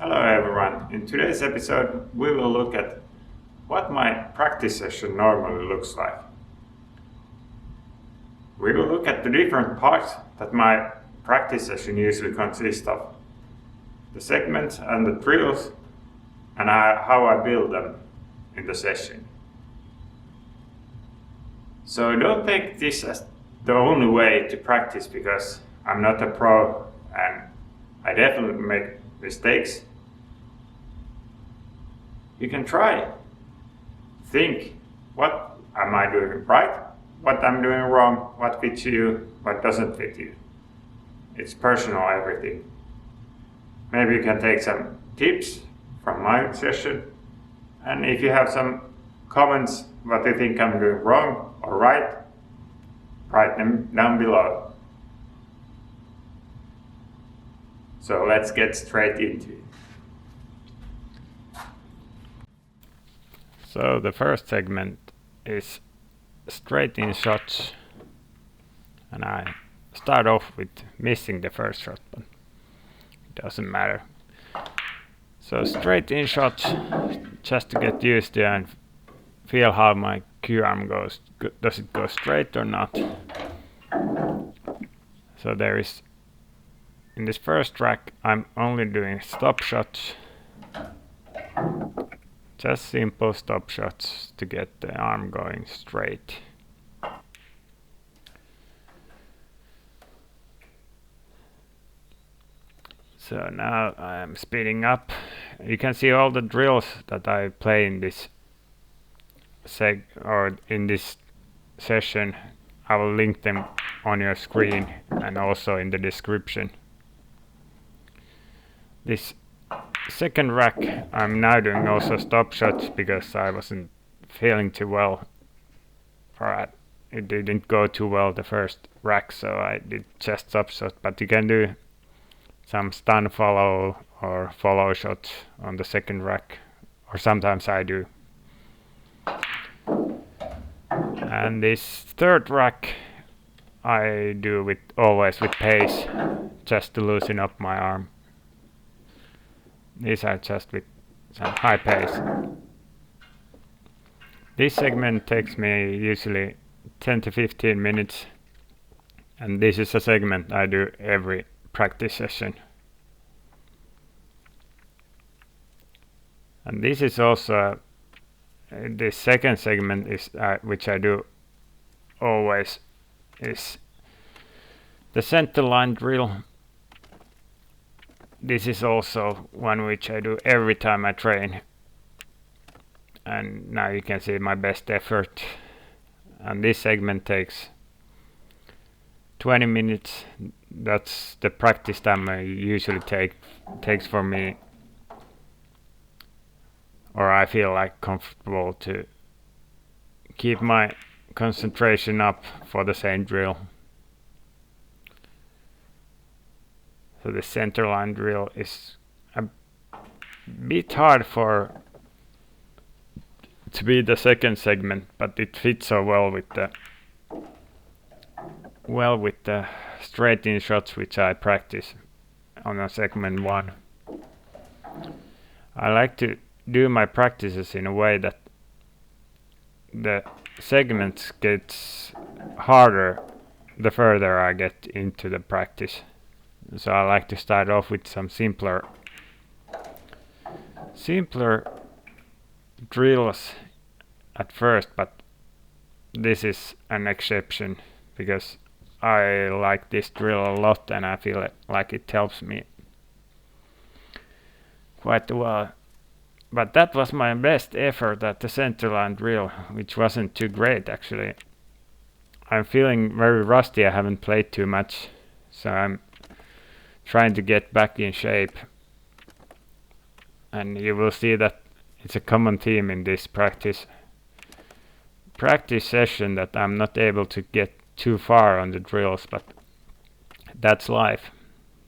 Hello everyone. In today's episode we will look at what my practice session normally looks like. We will look at the different parts that my practice session usually consists of, the segments and the drills, and how I build them in the session. So don't take this as the only way to practice, because I'm not a pro and I definitely make mistakes. You can try. Think, what am I doing right? What I'm doing wrong? What fits you? What doesn't fit you? It's personal, everything. Maybe you can take some tips from my session. And if you have some comments what you think I'm doing wrong or right, write them down below. So let's get straight into it. So the first segment is straight in shots, and I start off with missing the first shot, but it doesn't matter. So straight in shots, just to get used to and feel how my cue arm goes. Does it go straight or not? So there is, in this first track, I'm only doing stop shots. Just simple stop shots to get the arm going straight. So now I am speeding up. You can see all the drills that I play in this in this session. I will link them on your screen and also in the description. This second rack I'm now doing also stop shots because I wasn't feeling too well, or it didn't go too well the first rack, so I did just stop shot. But you can do some stun follow or follow shots on the second rack, or sometimes I do. And this third rack I do always with pace, just to loosen up my arm. These are just with some high pace. This segment takes me usually 10 to 15 minutes, and this is a segment I do every practice session. And this is also the second segment is which I do always, is the center line drill. This is also one which I do every time I train, and now you can see my best effort. And this segment takes 20 minutes. That's the practice time I usually takes for me, or I feel like comfortable to keep my concentration up for the same drill. So the center line drill is a bit hard to be the second segment, but it fits so well with the straight in shots which I practice on a segment 1. I like to do my practices in a way that the segments gets harder the further I get into the practice. So I like to start off with some simpler drills at first, but this is an exception because I like this drill a lot and I feel like it helps me quite well. But that was my best effort at the center line drill, which wasn't too great actually. I'm feeling very rusty. I haven't played too much, so I'm trying to get back in shape. And you will see that it's a common theme in this practice session that I'm not able to get too far on the drills, but that's life.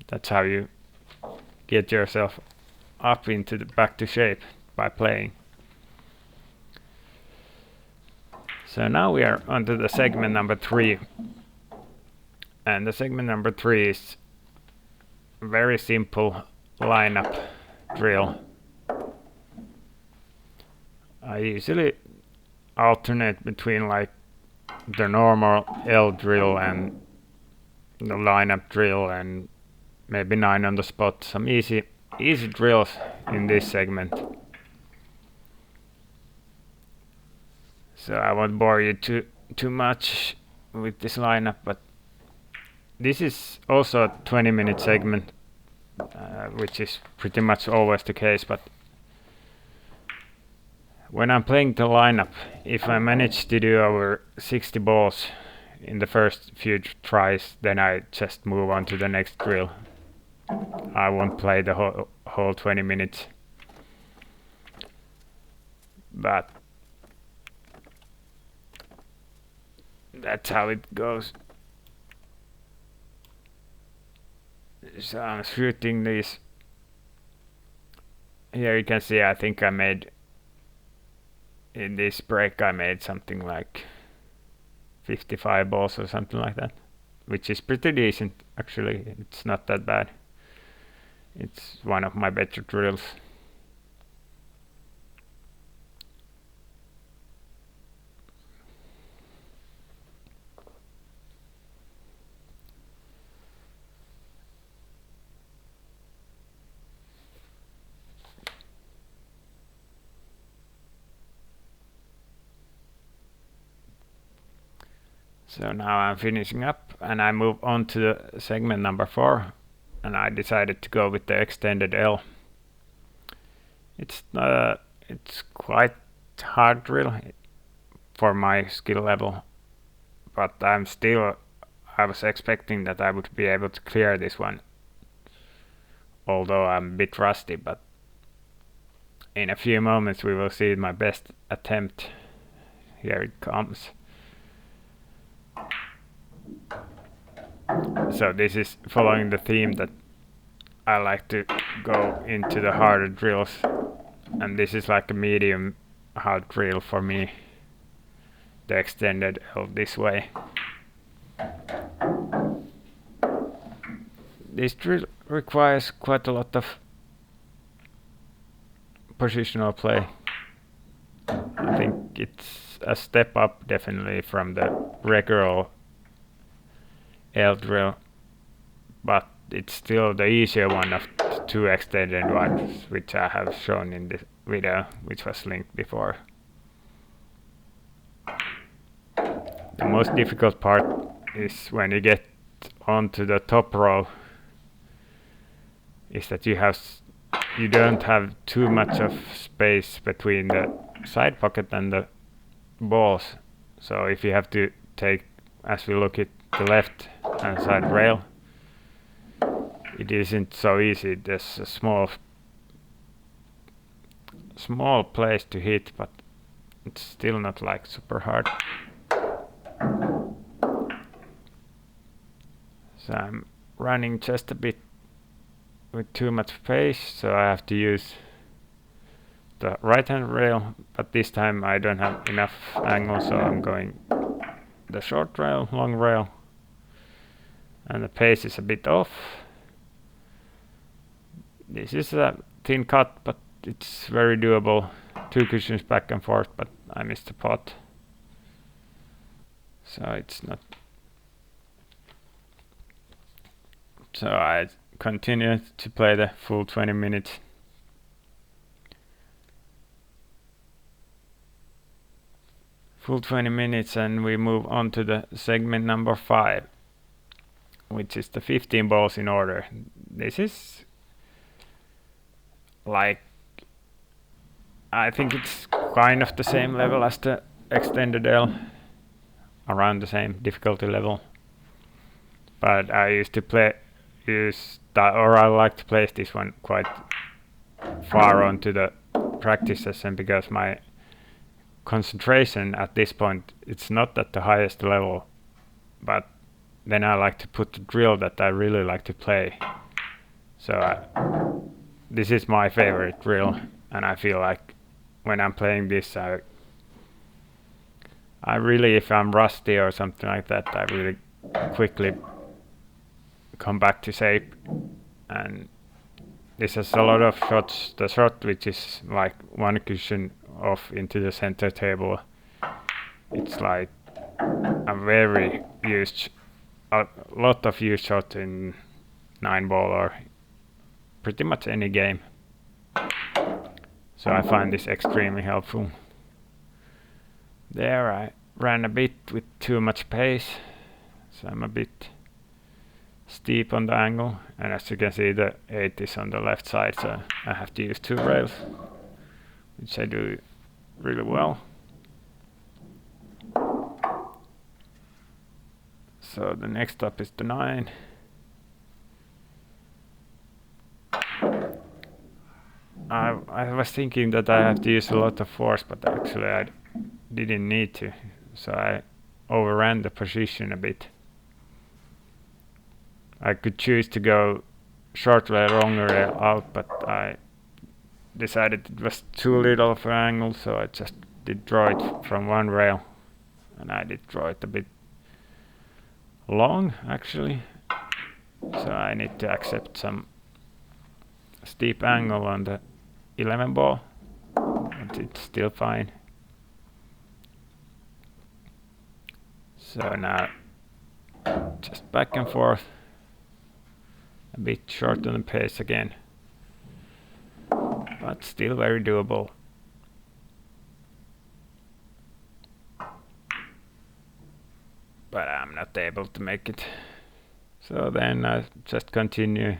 That's how you get yourself up into back to shape, by playing. So now we are onto the segment number 3. And the segment number 3 is very simple lineup. drill. I usually alternate between like the normal L drill and the lineup drill, and maybe 9 on the spot. Some easy drills in this segment. So I won't bore you too much with this lineup, but this is also a 20-minute segment, which is pretty much always the case. But when I'm playing the lineup, if I manage to do over 60 balls in the first few tries, then I just move on to the next drill. I won't play the whole 20 minutes. But that's how it goes. So I'm shooting these. Here you can see I think I made, in this break I made something like 55 balls or something like that, which is pretty decent actually. It's not that bad. It's one of my better drills. So now I'm finishing up and I move on to the segment number 4, and I decided to go with the extended L. It's quite hard drill for my skill level, but I was expecting that I would be able to clear this one, although I'm a bit rusty. But in a few moments we will see my best attempt. Here it comes. So this is following the theme that I like to go into the harder drills, and this is like a medium hard drill for me, the extended L this way. This drill requires quite a lot of positional play. I think it's a step up definitely from the regular L drill, but it's still the easier one of the 2 extended ones, which I have shown in this video, which was linked before. The most difficult part is when you get onto the top row, is that you don't have too much of space between the side pocket and the balls. So if you have to take, as we look at the left hand side rail, it isn't so easy. There's a small place to hit, but it's still not like super hard. So I'm running just a bit with too much pace, so I have to use the right hand rail, but this time I don't have enough angle, so I'm going the short rail, long rail, and the pace is a bit off. This is a thin cut, but it's very doable. 2 cushions back and forth, but I missed the pot, so it's not. So I continue to play the full 20 minutes. Full 20 minutes, and we move on to the segment number 5, which is the 15 balls in order. This is like, I think it's kind of the same level as the extended L, around the same difficulty level. But I used to I like to place this one quite far onto the practice session, because my concentration at this point, it's not at the highest level, but then I like to put the drill that I really like to play. So this is my favorite drill, and I feel like when I'm playing this, I really, if I'm rusty or something like that, I really quickly come back to shape, and this has a lot of shots. The shot which is like one cushion off into the center table, it's like a very used, a lot of used shot in 9-ball or pretty much any game. So I find this extremely helpful. There I ran a bit with too much pace, so I'm a bit steep on the angle, and as you can see the 8 is on the left side, so I have to use 2 rails, which I do really well. So the next up is the 9. I was thinking that I have to use a lot of force, but actually I didn't need to, so I overran the position a bit. I could choose to go short rail, longer rail out, but I decided it was too little of an angle, so I just did draw it from 1 rail, and I did draw it a bit long actually, so I need to accept some steep angle on the 11 ball, but it's still fine. So now just back and forth, a bit short on the pace again, but still very doable. But I'm not able to make it. So then I just continue.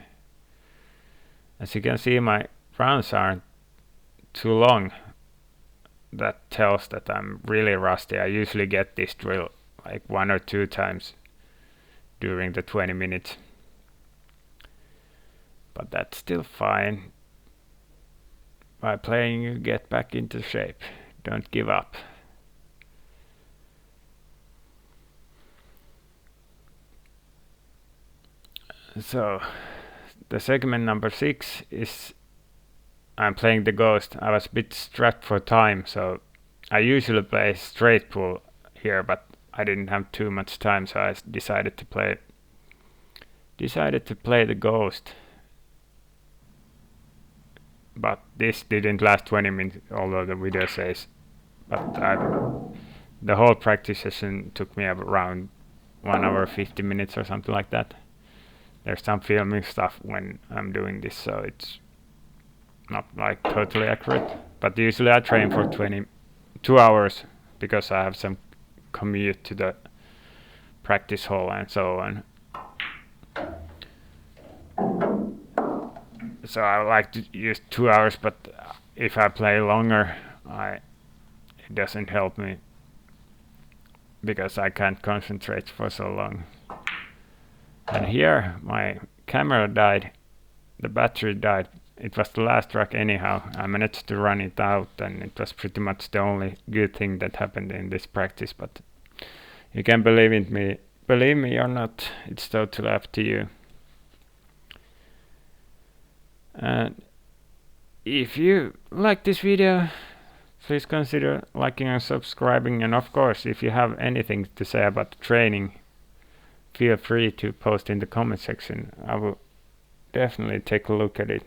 As you can see, my rounds aren't too long. That tells that I'm really rusty. I usually get this drill like 1 or 2 times during the 20 minutes. But that's still fine. By playing, you get back into shape. Don't give up. So the segment number 6 is I'm playing the Ghost. I was a bit strapped for time, so I usually play straight pull here, but I didn't have too much time, so I decided to play the Ghost. But this didn't last 20 minutes, although the video says. But the whole practice session took me around 1 hour 50 minutes or something like that. There's some filming stuff when I'm doing this, so it's not like totally accurate. But usually I train for 2 hours because I have some commute to the practice hall and so on. So I like to use 2 hours, but if I play longer, it doesn't help me because I can't concentrate for so long. And here my camera died, the battery died. It was the last track anyhow. I managed to run it out, and it was pretty much the only good thing that happened in this practice. But you can believe me or not, it's totally up to you. And if you like this video, please consider liking and subscribing. And of course, if you have anything to say about the training, feel free to post in the comment section. I will definitely take a look at it.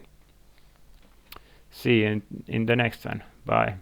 See you in the next one. Bye.